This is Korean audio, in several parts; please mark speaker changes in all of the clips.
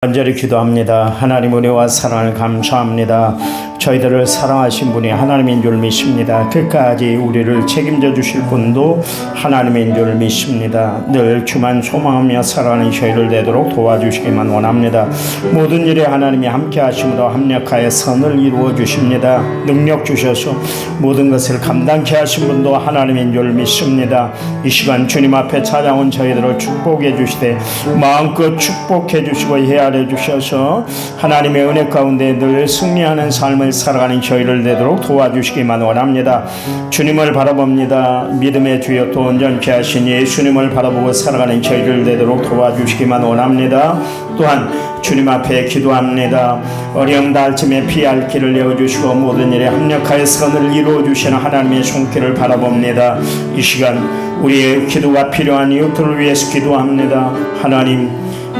Speaker 1: 간절히 기도합니다. 하나님 은혜와 사랑을 감사합니다. 저희들을 사랑하신 분이 하나님인 줄 믿습니다. 끝까지 우리를 책임져 주실 분도 하나님인 줄 믿습니다. 늘 주만 소망하며 살아가는 저희를 되도록 도와주시기만 원합니다. 모든 일에 하나님이 함께 하심으로 합력하여 선을 이루어 주십니다. 능력 주셔서 모든 것을 감당케 하신 분도 하나님인 줄 믿습니다. 이 시간 주님 앞에 찾아온 저희들을 축복해 주시되 마음껏 축복해 주시고 헤아려 주셔서 하나님의 은혜 가운데 늘 승리하는 삶을 살아가는 저희를 되도록 도와주시기만 원합니다. 주님을 바라봅니다. 믿음의 주여 또 온전케 하신 예수님을 바라보고 살아가는 저희를 되도록 도와주시기만 원합니다. 또한 주님 앞에 기도합니다. 어려움 닿을쯤에 피할 길을 내어주시고 모든 일에 합력하여 선을 이루어주시는 하나님의 손길을 바라봅니다. 이 시간 우리의 기도가 필요한 이웃들을 위해서 기도합니다. 하나님,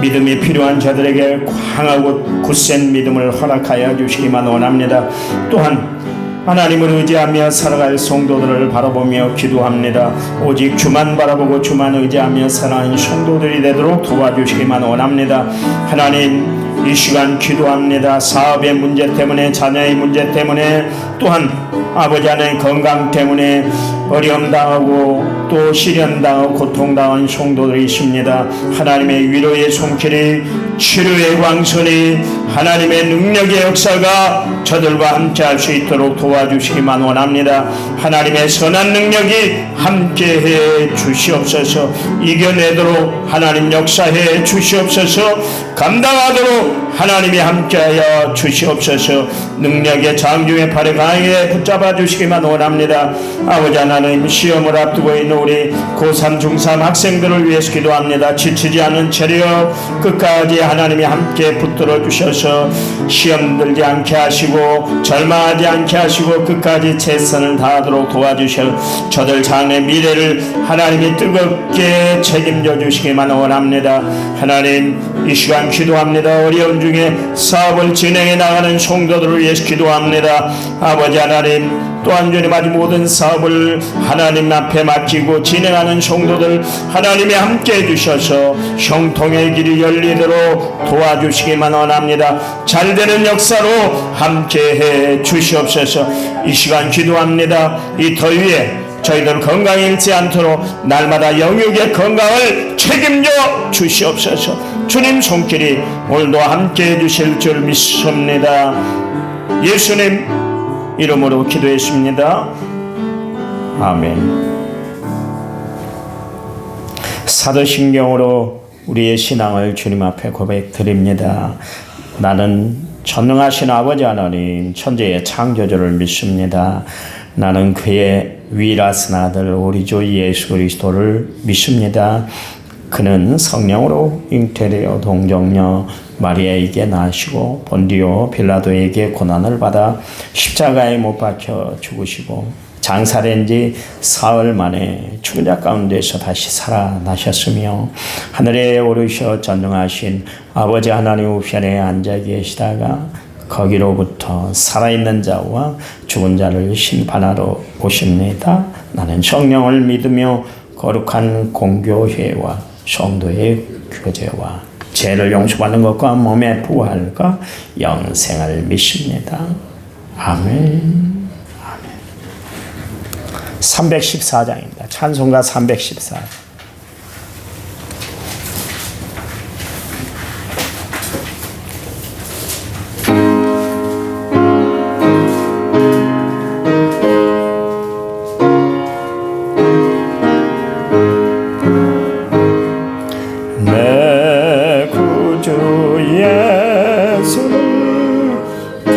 Speaker 1: 믿음이 필요한 자들에게 강하고 굳센 믿음을 허락하여 주시기만 원합니다. 또한 하나님을 의지하며 살아갈 성도들을 바라보며 기도합니다. 오직 주만 바라보고 주만 의지하며 살아가는 성도들이 되도록 도와주시기만 원합니다. 하나님, 이 시간 기도합니다. 사업의 문제 때문에, 자녀의 문제 때문에, 또한 아버지 하나님 건강 때문에 어려움 당하고 또 시련 당하고 고통 당한 성도들이 있습니다. 하나님의 위로의 손길이, 치료의 광선이, 하나님의 능력의 역사가 저들과 함께 할 수 있도록 도와주시기만 원합니다. 하나님의 선한 능력이 함께해 주시옵소서. 이겨내도록 하나님 역사해 주시옵소서. 감당하도록 하나님이 함께하여 주시옵소서. 능력의 장중의 팔에 강하게 붙잡아 주시기만 원합니다. 아버지 하나님, 시험을 앞두고 있는 우리 고3 중3 학생들을 위해서 기도합니다. 지치지 않은 체력 끝까지 하나님이 함께 붙들어 주셔서 시험 들지 않게 하시고 절망하지 않게 하시고 끝까지 최선을 다하도록 도와주셔 저들 장래 미래를 하나님이 뜨겁게 책임져 주시기만 원합니다. 하나님, 이 시간 기도합니다. 어려움 중에 사업을 진행해 나가는 성도들을 위해서 기도합니다. 아버지 하나님, 또한 주님 아직 모든 사업을 하나님 앞에 맡기고 진행하는 성도들 하나님이 함께 해주셔서 형통의 길이 열리도록 도와주시기만 원합니다. 잘되는 역사로 함께해 주시옵소서. 이 시간 기도합니다. 이 더위에 저희들 건강히 잃지 않도록 날마다 영육의 건강을 책임져 주시옵소서. 주님 손길이 오늘도 함께 해주실 줄 믿습니다. 예수님 이름으로 기도했습니다. 아멘. 사도신경으로 우리의 신앙을 주님 앞에 고백드립니다. 나는 전능하신 아버지 하나님 천지의 창조주를 믿습니다. 나는 그의 위라신 아들 우리 주 예수 그리스도를 믿습니다. 그는 성령으로 잉태되어 동정녀 마리아에게 나시고 본디오 빌라도에게 고난을 받아 십자가에 못 박혀 죽으시고 장사된 지 사흘 만에 죽은 자 가운데서 다시 살아나셨으며 하늘에 오르셔 전능하신 아버지 하나님 우편에 앉아 계시다가 거기로부터 살아있는 자와 죽은 자를 심판하러 오십니다. 나는 성령을 믿으며 거룩한 공교회와 성도의 교제와 죄를 용서받는 것과 몸의 부활과 영생을 믿습니다. 아멘. 314장입니다. 찬송가 314장.
Speaker 2: 내 구주 예수를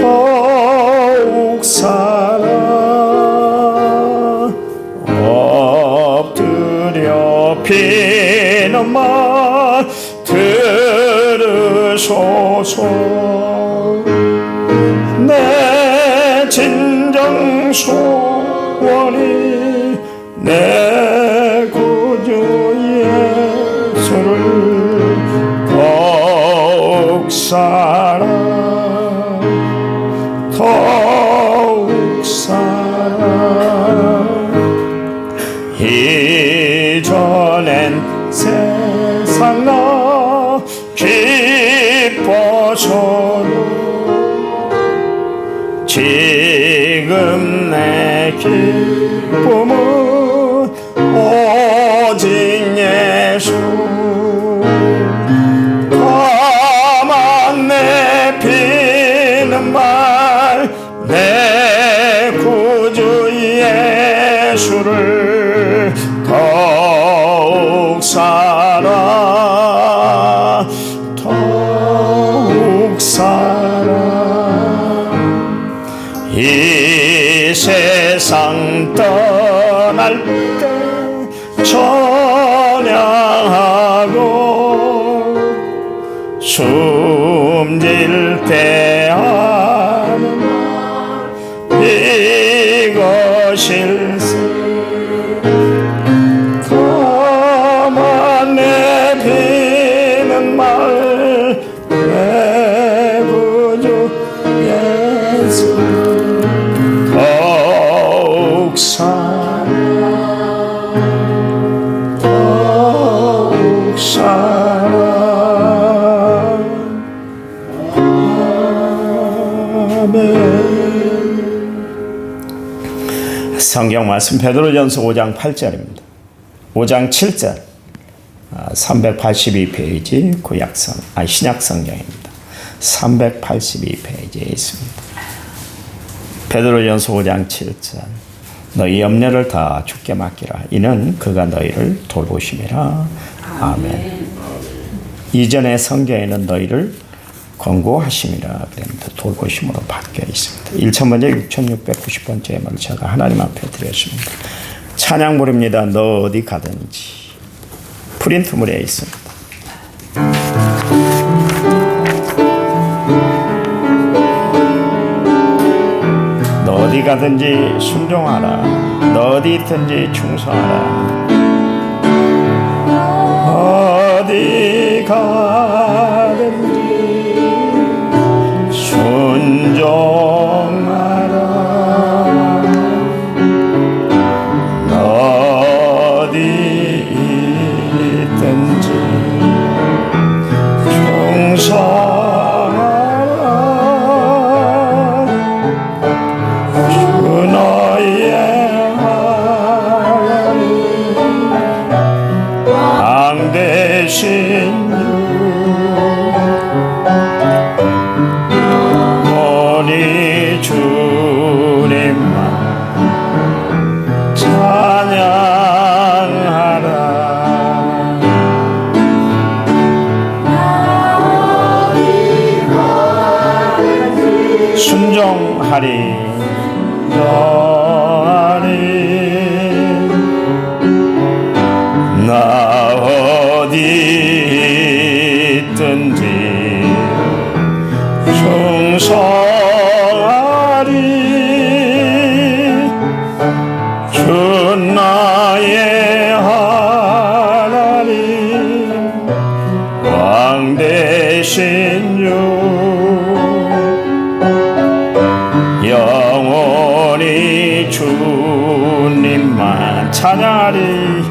Speaker 2: 더욱 사랑 엎드려 비난만 들으소서. 내 진정 소원이 내 구주 예수를 더욱 사랑 더욱 사랑. 이전엔 세상 나 기뻐 넘어서도 지금 내 기쁨은 오직 예수. 험한 내 피는 말 내 구주 예수를 더욱 사랑 더욱 사랑. 이 세상 떠날 때 찬양하고 숨질 때 하는 말 이것일세. 가만 내비는 말 내 구주 예수 더욱 사랑 더욱 사랑.
Speaker 1: 성경 말씀 베드로전서 5장 8절입니다. 5장 7절 382페이지 신약 성경입니다. 382페이지에 있습니다. 베드로전서 5장 7절 너희 염려를 다 주께 맡기라 이는 그가 너희를 돌보심이라. 아멘. 이전의 성경에는 너희를 권고하심이라 그랬는데 돌보심으로 바뀌어 있습니다. 1천번째 6690번째 말을 제가 하나님 앞에 드렸습니다. 찬양물입니다. 너 어디 가든지 프린트물에 있습니다. 너 어디 가든지 순종하라. 너 어디 있든지 충성하라.
Speaker 2: 어디 가든지 순종하라. 너 어디 있든지 충성하라. 주 너희의 하나님 왕 되신 주님만 찬양하라. 순종하리 너하리. 나 어디 있든지 충성하리. 주 나의 하나님 왕 되신 주 영원히 주님만 찬양하리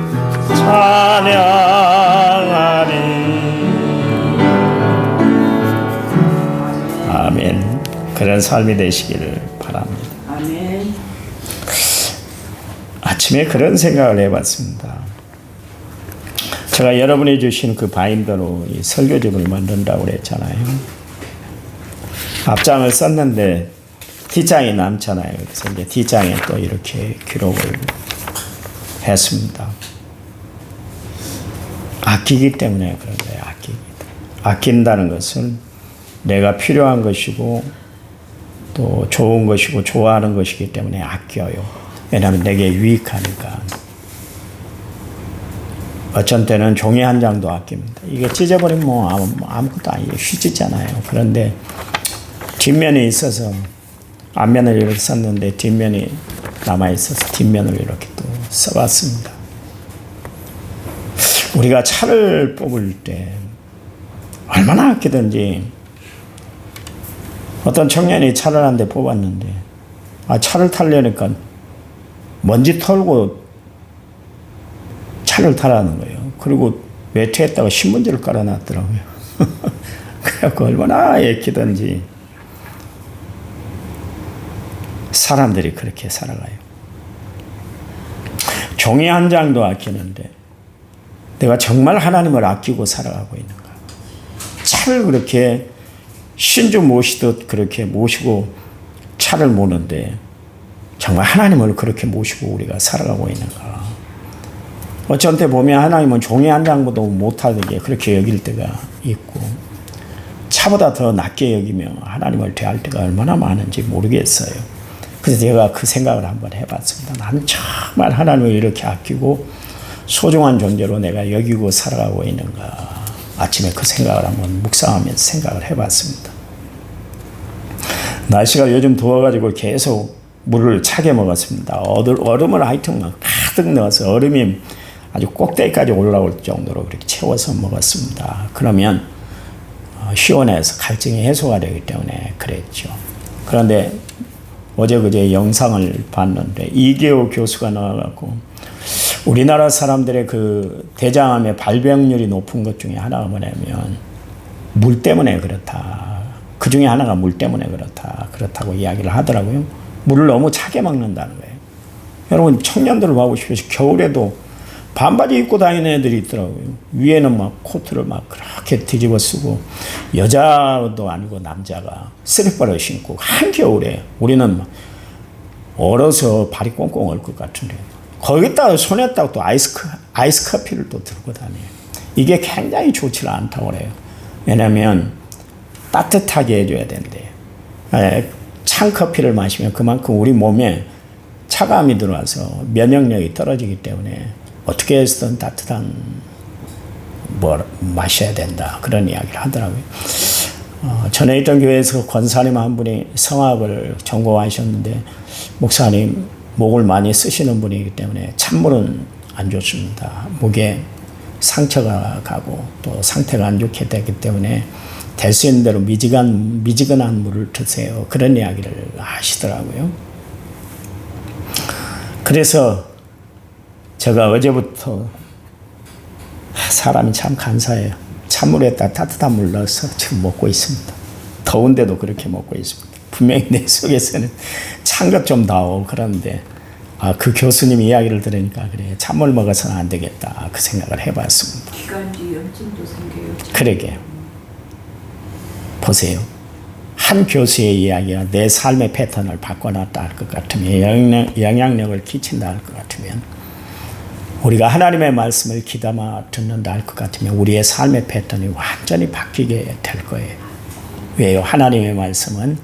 Speaker 2: 찬양하리. 아멘. 그런 삶이 되시기를 바랍니다.
Speaker 3: 아멘.
Speaker 1: 아침에 그런 생각을 해봤습니다. 제가 여러분이 주신 그 바인더로 이 설교집을 만든다고 그랬잖아요. 앞장을 썼는데 뒷장이 남잖아요. 그래서 이제 뒷장에 또 이렇게 기록을 했습니다. 아끼기 때문에 그런 거예요. 아낀다는 것은 내가 필요한 것이고 또 좋은 것이고 좋아하는 것이기 때문에 아껴요. 왜냐하면 내게 유익하니까. 어쩐 때는 종이 한 장도 아낍니다. 이게 찢어버리면 뭐 아무것도 아니에요. 휘지잖아요. 그런데 뒷면이 있어서 앞면을 이렇게 썼는데 뒷면이 남아있어서 뒷면을 이렇게 또 써봤습니다. 우리가 차를 뽑을 때 얼마나 아끼든지 어떤 청년이 차를 한 대 뽑았는데 차를 타려니까 먼지 털고 차를 타라는 거예요. 그리고 매트에다가 신문지를 깔아놨더라고요. 그래갖고 얼마나 애끼든지 사람들이 그렇게 살아가요. 종이 한 장도 아끼는데 내가 정말 하나님을 아끼고 살아가고 있는가? 차를 그렇게 신주 모시듯 그렇게 모시고 차를 모는데 정말 하나님을 그렇게 모시고 우리가 살아가고 있는가? 어쩐 때 보면 하나님은 종이 한 장보다 못하게 그렇게 여길 때가 있고 차보다 더 낮게 여기며 하나님을 대할 때가 얼마나 많은지 모르겠어요. 그래서 제가 그 생각을 한번 해봤습니다. 나는 정말 하나님을 이렇게 아끼고 소중한 존재로 내가 여기고 살아가고 있는가. 아침에 그 생각을 한번 묵상하면서 생각을 해봤습니다. 날씨가 요즘 더워가지고 계속 물을 차게 먹었습니다. 얼음을 하여튼 막 가득 넣어서 얼음이 아주 꼭대기까지 올라올 정도로 그렇게 채워서 먹었습니다. 그러면 시원해서 갈증이 해소가 되기 때문에 그랬죠. 그런데 어제 그제 영상을 봤는데 이계호 교수가 나와갖고 우리나라 사람들의 그 대장암의 발병률이 높은 것 중에 하나가 뭐냐면 물 때문에 그렇다. 그 중에 하나가 물 때문에 그렇다고 이야기를 하더라고요. 물을 너무 차게 먹는다는 거예요. 여러분 청년들을 봐보십시오. 겨울에도 반바지 입고 다니는 애들이 있더라고요. 위에는 막 코트를 막 그렇게 뒤집어 쓰고 여자도 아니고 남자가 슬리퍼를 신고 한겨울에 우리는 막 얼어서 발이 꽁꽁 얼 것 같은데 거기다가 손에다가 또 아이스 커피를 또 들고 다녀요. 이게 굉장히 좋지 않다고 그래요. 왜냐하면 따뜻하게 해줘야 된대요. 찬 커피를 마시면 그만큼 우리 몸에 차가움이 들어와서 면역력이 떨어지기 때문에 어떻게 해서든 따뜻한 뭘 마셔야 된다. 그런 이야기를 하더라고요. 전에 있던 교회에서 권사님 한 분이 성악을 전공하셨는데 목사님 목을 많이 쓰시는 분이기 때문에 찬물은 안 좋습니다. 목에 상처가 가고 또 상태가 안 좋게 되기 때문에 될 수 있는 대로 미지근한 물을 드세요. 그런 이야기를 하시더라고요. 그래서 제가 어제부터 사람이 참 간사해요. 찬물에다 따뜻한 물 넣어서 지금 먹고 있습니다. 더운데도 그렇게 먹고 있습니다. 분명히 내 속에서는 찬 것 좀 나오고 그런데 그 교수님 이야기를 들으니까 그래 찬물 먹어서는 안 되겠다 그 생각을 해봤습니다.
Speaker 3: 기관지 염증도 생겨요.
Speaker 1: 그러게요. 보세요. 한 교수의 이야기가 내 삶의 패턴을 바꿔놨다 할 것 같으면 영향력을 끼친다 할 것 같으면 우리가 하나님의 말씀을 귀담아 듣는다 할 것 같으면 우리의 삶의 패턴이 완전히 바뀌게 될 거예요. 왜요? 하나님의 말씀은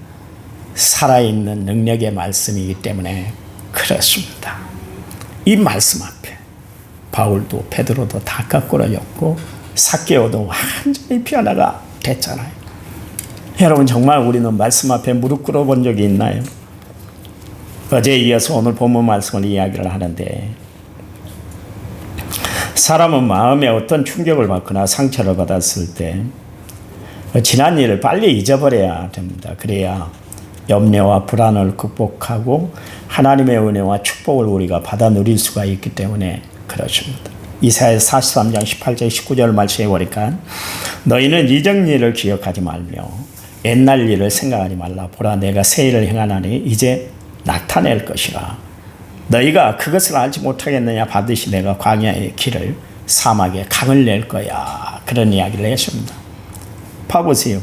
Speaker 1: 살아있는 능력의 말씀이기 때문에 그렇습니다. 이 말씀 앞에 바울도 베드로도 다 거꾸러졌고 삭개오도 완전히 변화가 됐잖아요. 여러분 정말 우리는 말씀 앞에 무릎 꿇어본 적이 있나요? 어제에 이어서 오늘 본문 말씀을 이야기를 하는데 사람은 마음에 어떤 충격을 받거나 상처를 받았을 때 지난 일을 빨리 잊어버려야 됩니다. 그래야 염려와 불안을 극복하고 하나님의 은혜와 축복을 우리가 받아 누릴 수가 있기 때문에 그렇습니다. 이사야서 43장 18절 19절 말씀해 보니까 너희는 이전 일을 기억하지 말며 옛날 일을 생각하지 말라. 보라 내가 새 일을 행하나니 이제 나타낼 것이라. 너희가 그것을 알지 못하겠느냐. 반드시 내가 광야의 길을 사막에 강을 낼 거야. 그런 이야기를 했습니다. 봐보세요.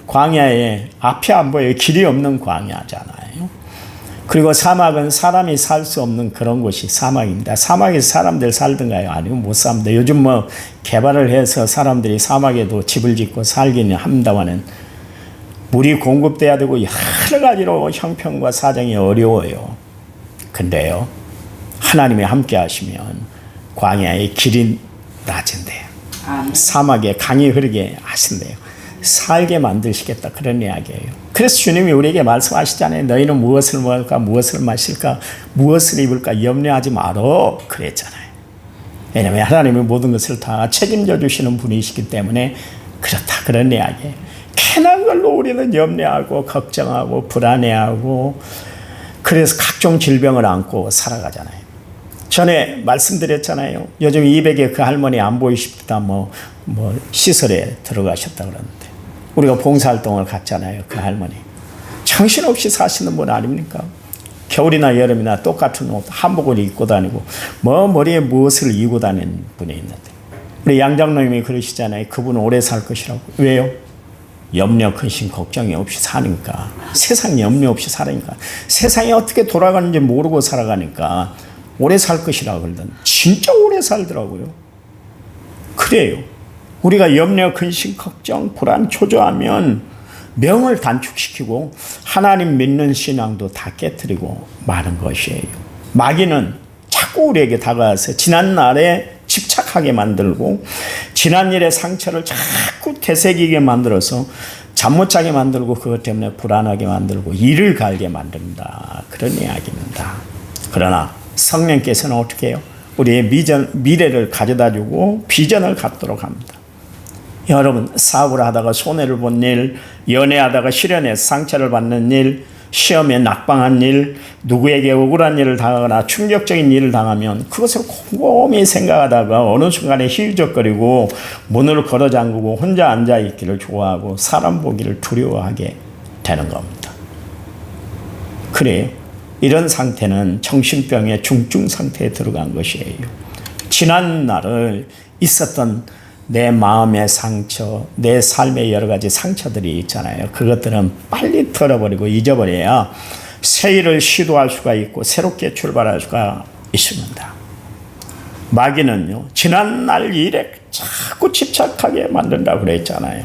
Speaker 1: 광야에 앞이 안 보여요. 길이 없는 광야잖아요. 그리고 사막은 사람이 살 수 없는 그런 곳이 사막입니다. 사막에 사람들 살든가요? 아니면 못 삽니다. 요즘 뭐 개발을 해서 사람들이 사막에도 집을 짓고 살기는 합니다만은 물이 공급돼야 되고 여러 가지로 형편과 사정이 어려워요. 근데요, 하나님이 함께 하시면 광야의 길이 낮은데요. 사막에 강이 흐르게 하신대요. 살게 만드시겠다 그런 이야기예요. 그래서 주님이 우리에게 말씀하시잖아요. 너희는 무엇을 먹을까 무엇을 마실까 무엇을 입을까 염려하지 말어 그랬잖아요. 왜냐하면 하나님이 모든 것을 다 책임져 주시는 분이시기 때문에 그렇다 그런 이야기예요. 괜한 걸로 우리는 염려하고 걱정하고 불안해하고 그래서 각종 질병을 안고 살아가잖아요. 전에 말씀드렸잖아요. 요즘 200의 그 할머니 안 보이십니다. 뭐 시설에 들어가셨다 그러는데 우리가 봉사활동을 갔잖아요. 그 할머니. 정신없이 사시는 분 아닙니까? 겨울이나 여름이나 똑같은 옷, 한복을 입고 다니고 머리에 무엇을 이고 다니는 분이 있는데 우리 양장로님이 그러시잖아요. 그분은 오래 살 것이라고. 왜요? 염려, 근심, 걱정이 없이 사니까. 세상 염려 없이 살으니까. 세상이 어떻게 돌아가는지 모르고 살아가니까 오래 살 것이라고 그러던 진짜 오래 살더라고요. 그래요. 우리가 염려, 근심, 걱정, 불안, 초조하면 명을 단축시키고 하나님 믿는 신앙도 다 깨뜨리고 마는 것이에요. 마귀는 자꾸 우리에게 다가와서 지난 날에 집착하게 만들고 지난 일의 상처를 자꾸 되새기게 만들어서 잠 못 자게 만들고 그것 때문에 불안하게 만들고 이를 갈게 만든다. 그런 이야기입니다. 그러나 성령께서는 어떻게 해요? 우리의 미래를 가져다주고 비전을 갖도록 합니다. 여러분, 사업을 하다가 손해를 본 일, 연애하다가 실연해서 상처를 받는 일, 시험에 낙방한 일, 누구에게 억울한 일을 당하거나 충격적인 일을 당하면 그것을 곰곰이 생각하다가 어느 순간에 희우적거리고 문을 걸어 잠그고 혼자 앉아있기를 좋아하고 사람 보기를 두려워하게 되는 겁니다. 그래요. 이런 상태는 정신병의 중증 상태에 들어간 것이에요. 지난 날을 있었던 내 마음의 상처, 내 삶의 여러 가지 상처들이 있잖아요. 그것들은 빨리 털어버리고 잊어버려야 새 일을 시도할 수가 있고 새롭게 출발할 수가 있습니다. 마귀는요, 지난날 일에 자꾸 집착하게 만든다고 그랬잖아요.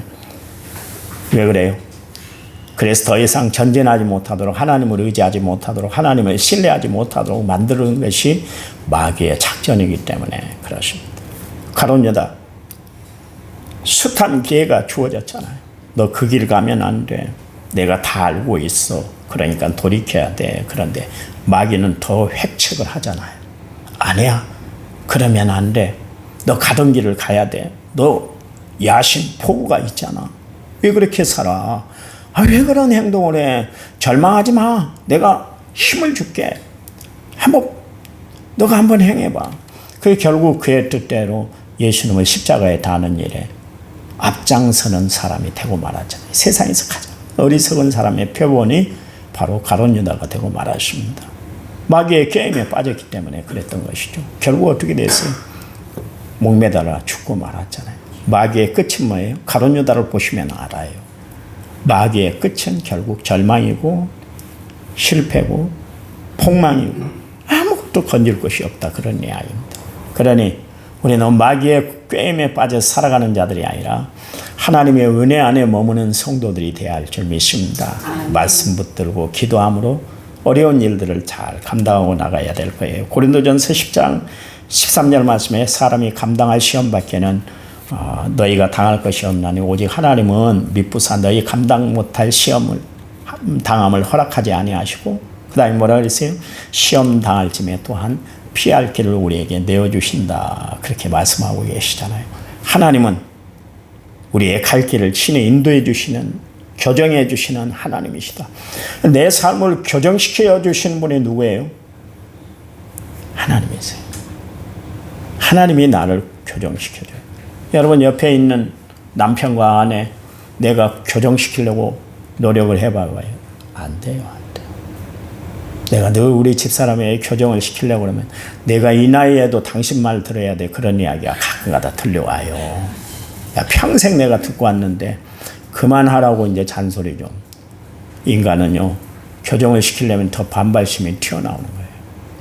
Speaker 1: 왜 그래요? 그래서 더 이상 전진하지 못하도록, 하나님을 의지하지 못하도록, 하나님을 신뢰하지 못하도록 만드는 것이 마귀의 작전이기 때문에 그렇습니다. 가룟 유다, 숱한 기회가 주어졌잖아요. 너 그 길 가면 안 돼. 내가 다 알고 있어. 그러니까 돌이켜야 돼. 그런데 마귀는 더 획책을 하잖아요. 아니야. 그러면 안 돼. 너 가던 길을 가야 돼. 너 야심, 포부가 있잖아. 왜 그렇게 살아? 왜 그런 행동을 해? 절망하지 마. 내가 힘을 줄게. 너가 한번 행해봐. 그 결국 그의 뜻대로 예수님을 십자가에 다는 일에 앞장서는 사람이 되고 말았잖아요. 세상에서 가장 어리석은 사람의 표본이 바로 가룟 유다가 되고 말았습니다. 마귀의 게임에 빠졌기 때문에 그랬던 것이죠. 결국 어떻게 됐어요? 목매달아 죽고 말았잖아요. 마귀의 끝은 뭐예요? 가룟 유다를 보시면 알아요. 마귀의 끝은 결국 절망이고 실패고 폭망이고 아무것도 건질 것이 없다. 그런 이야기입니다. 그러니 우리는 마귀의 꾀임에 빠져 살아가는 자들이 아니라 하나님의 은혜 안에 머무는 성도들이 되어야 할 줄 믿습니다. 말씀 붙들고 기도함으로 어려운 일들을 잘 감당하고 나가야 될 거예요. 고린도전서 10장 13절 말씀에 사람이 감당할 시험밖에는 너희가 당할 것이 없나니 오직 하나님은 미쁘사 너희 감당 못할 시험을 당함을 허락하지 아니하시고 그 다음에 뭐라 그랬어요? 시험 당할 쯤에 또한 피할 길을 우리에게 내어주신다. 그렇게 말씀하고 계시잖아요. 하나님은 우리의 갈 길을 친히 인도해 주시는, 교정해 주시는 하나님이시다. 내 삶을 교정시켜 주시는 분이 누구예요? 하나님이세요. 하나님이 나를 교정시켜줘요. 여러분 옆에 있는 남편과 아내 내가 교정시키려고 노력을 해봐봐요. 안 돼요. 내가 늘 우리 집사람의 교정을 시키려고 그러면 내가 이 나이에도 당신 말 들어야 돼. 그런 이야기가 가끔가다 들려와요. 야, 평생 내가 듣고 왔는데 그만하라고 이제 잔소리 좀. 인간은요, 교정을 시키려면 더 반발심이 튀어나오는 거예요.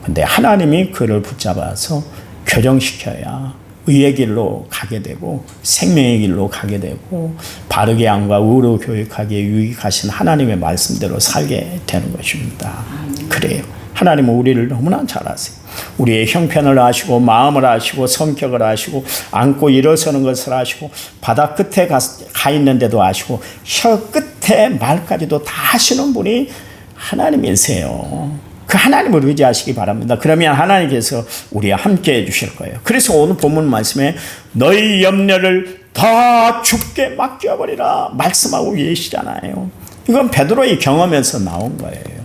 Speaker 1: 근데 하나님이 그를 붙잡아서 교정시켜야 의의 길로 가게 되고 생명의 길로 가게 되고 바르게 양과 의로 교육하기에 유익하신 하나님의 말씀대로 살게 되는 것입니다. 그래요. 하나님은 우리를 너무나 잘 아세요. 우리의 형편을 아시고 마음을 아시고 성격을 아시고 앉고 일어서는 것을 아시고 바다 끝에 가 있는데도 아시고 혀 끝에 말까지도 다 아시는 분이 하나님이세요. 그 하나님을 의지하시기 바랍니다. 그러면 하나님께서 우리와 함께 해주실 거예요. 그래서 오늘 본문 말씀에 너희 염려를 다 주께 맡겨버리라 말씀하고 계시잖아요. 이건 베드로의 경험에서 나온 거예요.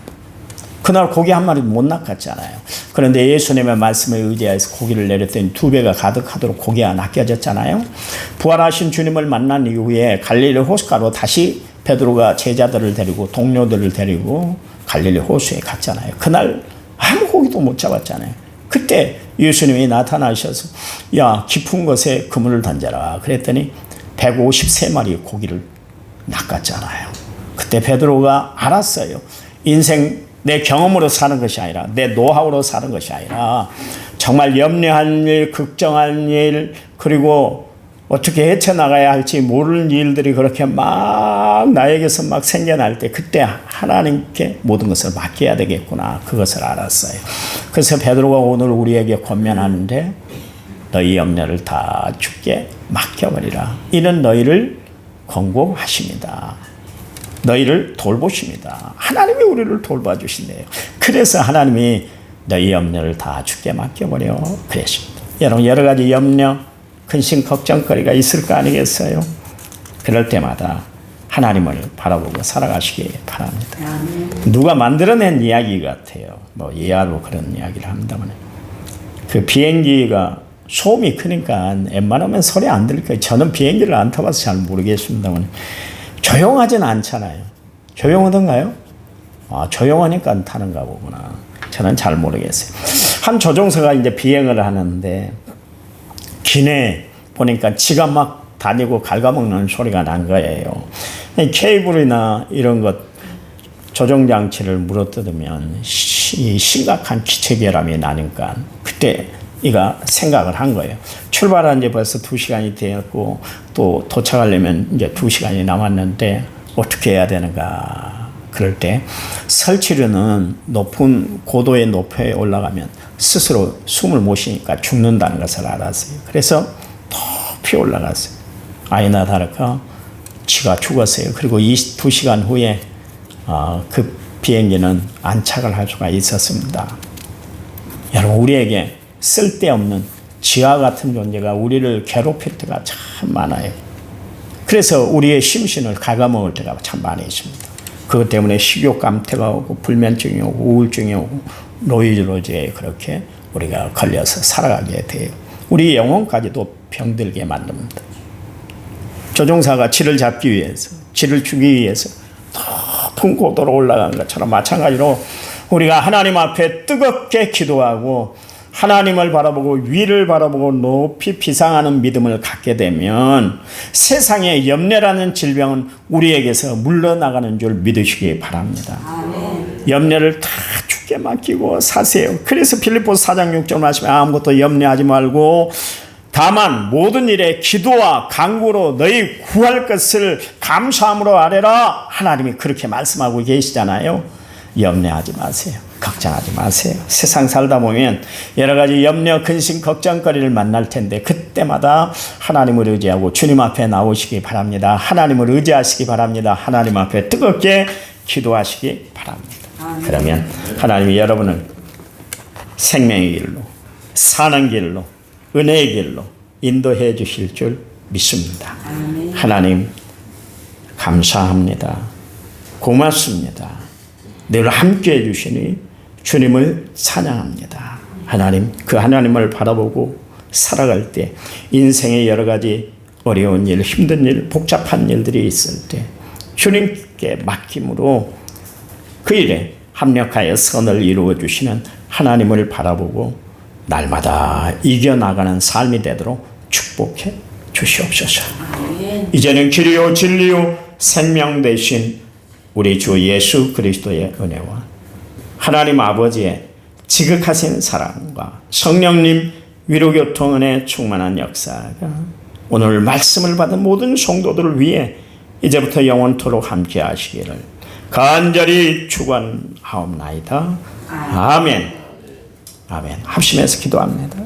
Speaker 1: 그날 고기 한 마리도 못 낚았잖아요. 그런데 예수님의 말씀에 의지해서 고기를 내렸더니 2배가 가득하도록 고기가 낚여졌잖아요. 부활하신 주님을 만난 이후에 갈릴리 호숫가로 다시 베드로가 제자들을 데리고 동료들을 데리고 갈릴리 호수에 갔잖아요. 그날 아무 고기도 못 잡았잖아요. 그때 예수님이 나타나셔서 야, 깊은 곳에 그물을 던져라 그랬더니 153마리의 고기를 낚았잖아요. 그때 베드로가 알았어요. 인생 내 경험으로 사는 것이 아니라 내 노하우로 사는 것이 아니라 정말 염려한 일, 걱정한 일, 그리고 어떻게 헤쳐나가야 할지 모르는 일들이 그렇게 막 나에게서 막 생겨날 때 그때 하나님께 모든 것을 맡겨야 되겠구나, 그것을 알았어요. 그래서 베드로가 오늘 우리에게 권면하는데 너희 염려를 다 주께 맡겨버리라. 이는 너희를 권고하십니다. 너희를 돌보십니다. 하나님이 우리를 돌봐주신대요. 그래서 하나님이 너희 염려를 다 주께 맡겨버려 그랬습니다. 여러분, 여러 가지 염려, 근심, 걱정거리가 있을 거 아니겠어요? 그럴 때마다 하나님을 바라보고 살아가시기 바랍니다. 누가 만들어낸 이야기 같아요. 뭐 예화로 그런 이야기를 합니다만, 그 비행기가 소음이 크니까 웬만하면 소리 안 들릴 거예요. 저는 비행기를 안 타봐서 잘 모르겠습니다만 조용하진 않잖아요. 조용하던가요? 아, 조용하니까 타는가 보구나. 저는 잘 모르겠어요. 한 조종사가 이제 비행을 하는데 기내 보니까 지가 막 다니고 갉아먹는 소리가 난 거예요. 케이블이나 이런 것 조종장치를 물어뜯으면 심각한 기체결함이 나니까 그때 이가 생각을 한 거예요. 출발한 지 벌써 2시간이 되었고 또 도착하려면 이제 2시간이 남았는데 어떻게 해야 되는가. 그럴 때 설치류는 높은 고도의 높이에 올라가면 스스로 숨을 못 쉬니까 죽는다는 것을 알았어요. 그래서 높이 올라갔어요. 아이나 다를까 지가 죽었어요. 그리고 2시간 후에 그 비행기는 안착을 할 수가 있었습니다. 여러분, 우리에게 쓸데없는 지하 같은 존재가 우리를 괴롭힐 때가 참 많아요. 그래서 우리의 심신을 갉아먹을 때가 참 많이 있습니다. 그것 때문에 식욕 감퇴가 오고 불면증이 오고 우울증이 오고 노이로제에 그렇게 우리가 걸려서 살아가게 돼요. 우리 영혼까지도 병들게 만듭니다. 조종사가 지를 잡기 위해서, 지를 주기 위해서 높은 고도로 올라간 것처럼 마찬가지로 우리가 하나님 앞에 뜨겁게 기도하고 하나님을 바라보고 위를 바라보고 높이 비상하는 믿음을 갖게 되면 세상의 염려라는 질병은 우리에게서 물러나가는 줄 믿으시기 바랍니다. 아멘. 염려를 다 주께 맡기고 사세요. 그래서 필립보서 4장 6절 말씀에 아무것도 염려하지 말고 다만 모든 일에 기도와 간구로 너희 구할 것을 감사함으로 아뢰라. 하나님이 그렇게 말씀하고 계시잖아요. 염려하지 마세요. 걱정하지 마세요. 세상 살다 보면 여러 가지 염려, 근심, 걱정거리를 만날 텐데 그때마다 하나님을 의지하고 주님 앞에 나오시기 바랍니다. 하나님을 의지하시기 바랍니다. 하나님 앞에 뜨겁게 기도하시기 바랍니다. 그러면 하나님이 여러분을 생명의 길로, 사는 길로, 은혜의 길로 인도해 주실 줄 믿습니다. 하나님 감사합니다. 고맙습니다. 늘 함께해 주시니 주님을 찬양합니다. 하나님, 그 하나님을 바라보고 살아갈 때 인생의 여러 가지 어려운 일, 힘든 일, 복잡한 일들이 있을 때 주님께 맡김으로 그 일에 합력하여 선을 이루어 주시는 하나님을 바라보고 날마다 이겨나가는 삶이 되도록 축복해 주시옵소서. 이제는 길이요 진리요 생명 되신 우리 주 예수 그리스도의 은혜와 하나님 아버지의 지극하신 사랑과 성령님 위로교통 은혜 충만한 역사가 오늘 말씀을 받은 모든 성도들을 위해 이제부터 영원토록 함께 하시기를 간절히 축원하옵나이다. 아멘. 아멘. 합심해서 기도합니다.